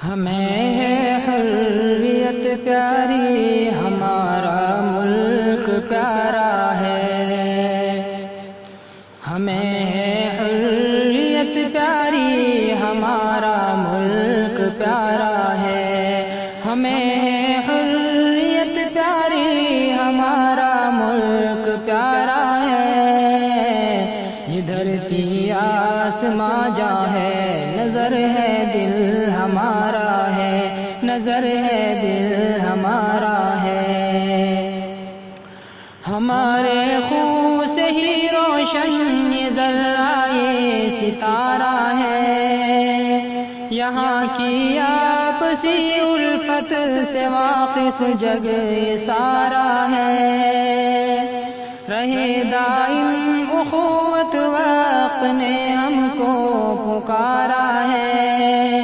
ہمیں ہے حریت پیاری، ہمارا ملک پیارا ہے۔ ہمیں ہے حریت پیاری، ہمارا ملک پیارا ہے۔ ہمیں ہے حریت پیاری، ہمارا ملک پیارا ہے۔ یہ دھرتی آسماں جہاں ہے، نظر ہے دل ہمارا ہے، نظر ہے دل ہمارا ہے۔ ہمارے خون سے ہی روشن یہ ذرائع ستارہ ہے، یہاں کی آپسی الفت سے واقف جگ سارا ہے۔ رہے دائم اخوت، وقت نے ہم کو پکارا ہے۔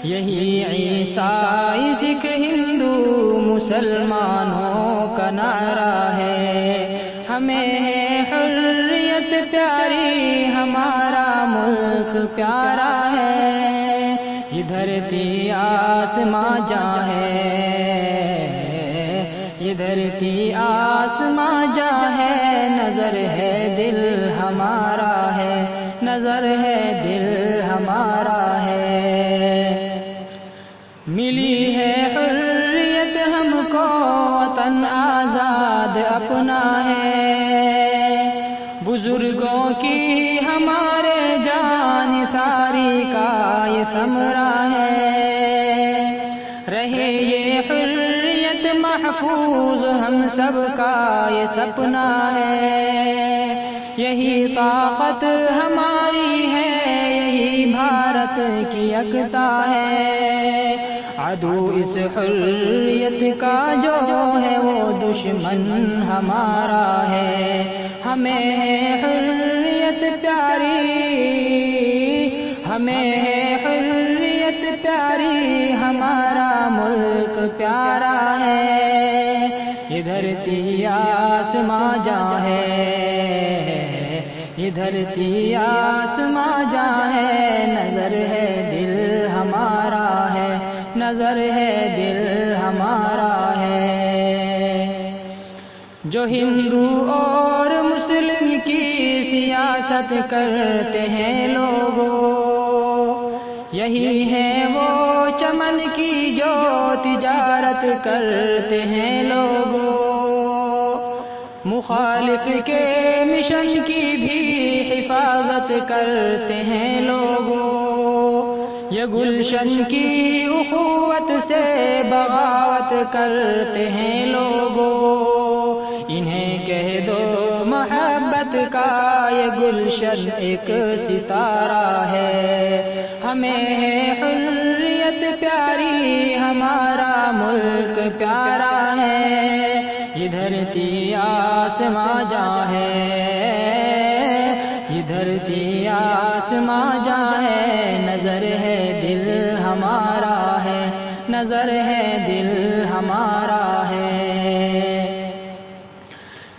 یہی عیسائی سکھ ہندو مسلمانوں کا نعرہ ہے۔ ہمیں ہے حریت پیاری، ہمارا ملک پیارا ہے۔ یہ دھرتی آسماں جہاں ہے، یہ دھرتی آسماں جہاں ہے، نظر ہے دل ہمارا ہے، نظر ہے دل ہمارا ہے۔ ملی ہے حریت ہم کو، وطن آزاد اپنا ہے۔ بزرگوں کی ہمارے جان ساری کا یہ ثمرہ ہے۔ رہے یہ حریت محفوظ ہم سب کا یہ سپنا ہے۔ یہی طاقت ہماری ہے، یہی بھارت کی یکتا ہے۔ عدو اس حریت کا جو ہے وہ دشمن ہمارا ہے۔ ہمیں ہے حریت پیاری، ہمیں ہے حریت پیاری، ہمارا ملک پیارا ہے۔ یہ دھرتی آسماں جہاں ہے، یہ دھرتی آسماں جہاں ہے، نظر ہے دل ہمارا ہے، نظر ہے دل ہمارا ہے۔ جو ہندو اور مسلم کی سیاست کرتے ہیں لوگوں، یہی ہے وہ چمن کی جو تجارت کرتے ہیں لوگوں۔ مخالف کے مشن کی بھی حفاظت کرتے ہیں لوگوں۔ یہ گلشن کی اخوت سے بغاوت کرتے ہیں لوگوں۔ انہیں کہہ دو محبت کا یہ گلشن ایک ستارہ ہے۔ ہمیں ہے حریت پیاری، ہمارا ملک پیارا ہے۔ یہ دھرتی آسماں جہاں ہے، یہ دھرتی آسماں جہاں ہے، نظر ہے دل ہمارا ہے، نظر ہے دل ہمارا ہے۔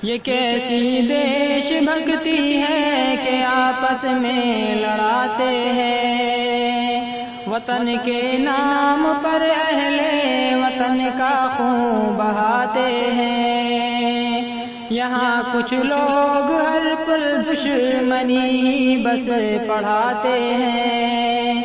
یہ کیسی دیش بھکتی ہے کہ آپس میں لڑاتے ہیں۔ وطن کے نام پر اہل وطن کا خون بہاتے ہیں۔ یہاں کچھ لوگ ہر پل دشمنی بس پڑھاتے ہیں۔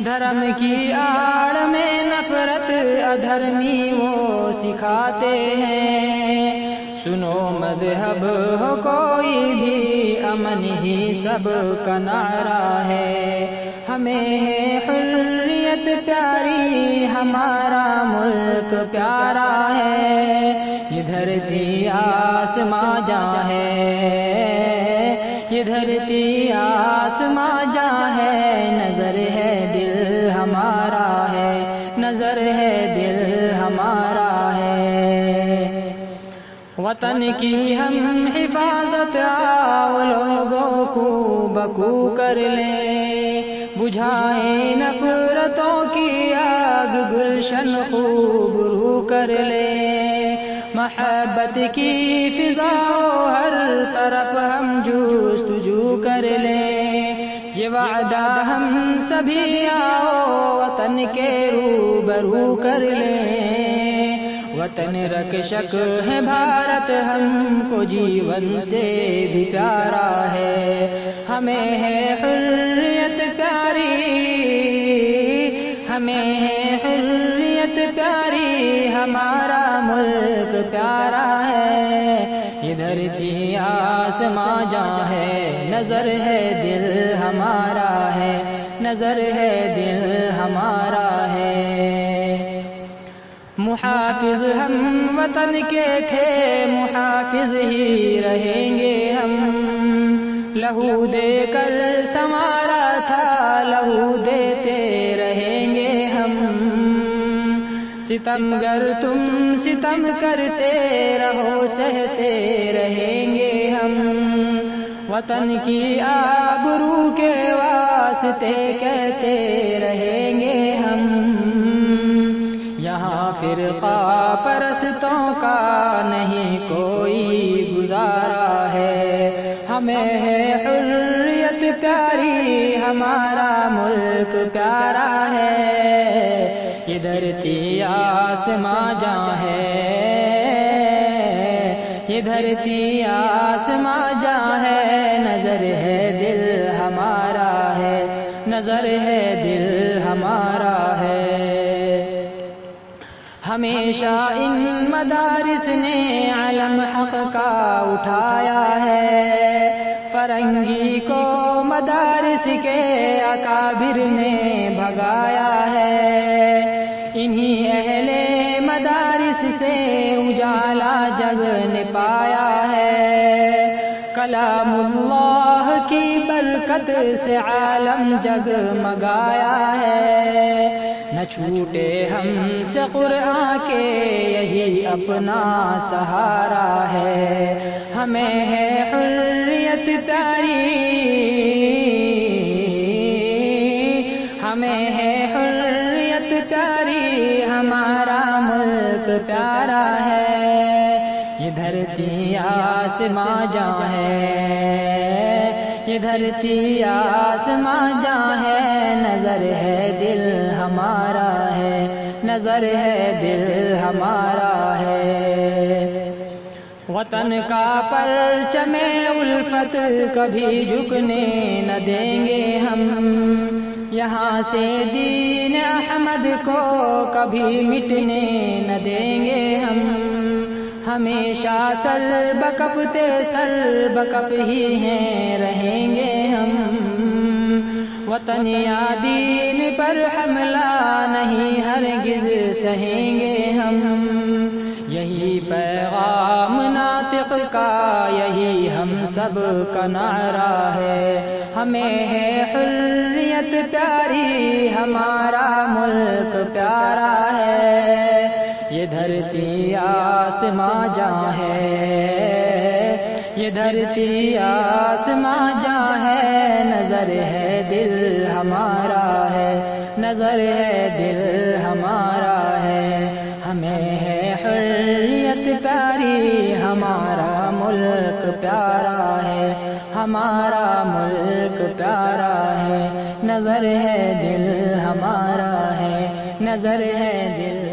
دھرم کی آڑ میں نفرت ادھرمی وہ سکھاتے ہیں۔ سنو مذہب ہو کوئی بھی، امن ہی سب کا نعرہ ہے۔ ہمیں ہے حریت پیاری، ہمارا ملک پیارا ہے۔ یہ دھرتی آسماں جہاں ہے، یہ دھرتی آسماں جہاں ہے، نظر ہے دل ہمارا ہے، نظر ہے دل ہمارا ہے۔ وطن کی ہم حفاظت آؤ لوگوں کو بکو کر لیں، بجھائیں نفرتوں کی آگ، گلشن خوب رو کر لیں۔ محبت کی فضا ہر طرف ہم جستجو کر لیں۔ یہ یہ وعدہ ہم سبھی آؤ وطن کے روبرو کر لیں، وطن رکشک ہے بھارت ہم کو جیون سے بھی پیارا ہے، ہمیں ہے حریت پیاری، ہمیں ہے حریت پیاری، ہمارا ملک پیارا ہے، یہ دھرتی آسماں جہاں ہے، نظر ہے دل ہمارا ہے، نظر ہے دل ہمارا ہے۔ محافظ ہم وطن کے تھے، محافظ ہی رہیں گے ہم، لہو دے کر سنوارا تھا، لہو دیتے رہیں گے ہم، ستمگر تم ستم کرتے رہو سہتے رہیں گے ہم، وطن کی آبرو کے واسطے کہتے رہیں گے ہم، یہاں فرقہ پرستوں کا نہیں کوئی گزارا ہے، ہمیں ہے حریت پیاری، ہمارا ملک پیارا ہے، یہ دھرتی آسماں جہاں ہے، یہ دھرتی آسماں جہاں ہے، نظر ہے دل ہمارا ہے، نظر ہے دل ہمارا ہے۔ ہمیشہ ان مدارس نے علم حق کا اٹھایا ہے، فرنگی کو مدارس کے اکابر نے بھگایا ہے، انہی اہل مدارس سے اجالا جگ نے پایا ہے، کلام اللہ کی برکت سے عالم جگمگایا ہے، نہ چھوٹے ہم سے قرآن کے یہی اپنا سہارا ہے، ہمیں ہے حریت پیاری، ہمیں ہے حریت پیاری، ہمارا ملک پیارا ہے، یہ دھرتی آسماں جہاں ہے، یہ دھرتی آسماں جہاں ہے، نظر ہے دل ہمارا ہے، نظر ہے دل ہمارا ہے۔ وطن کا پرچم الفت کبھی جھکنے نہ دیں گے ہم، یہاں سے دین احمد کو کبھی مٹنے نہ دیں گے ہم، ہمیشہ سر بکپتے سر بکپ ہی ہیں رہیں گے ہم، وطن یا دین پر حملہ نہیں ہرگز سہیں گے ہم، یہی پیغام ناطق کا یہی ہم سب کا نعرہ ہے، ہمیں ہے حریت پیاری، ہمارا ملک پیارا ہے، یہ دھرتی آسماں جہاں ہے، یہ دھرتی آسماں جہاں ہے، نظر ہے دل ہمارا ہے، نظر ہے دل ہمارا ہے، ہمیں ہے حریت پیاری، ہمارا ملک پیارا ہے، ہمارا ملک پیارا ہے، نظر ہے دل ہمارا ہے، نظر ہے دل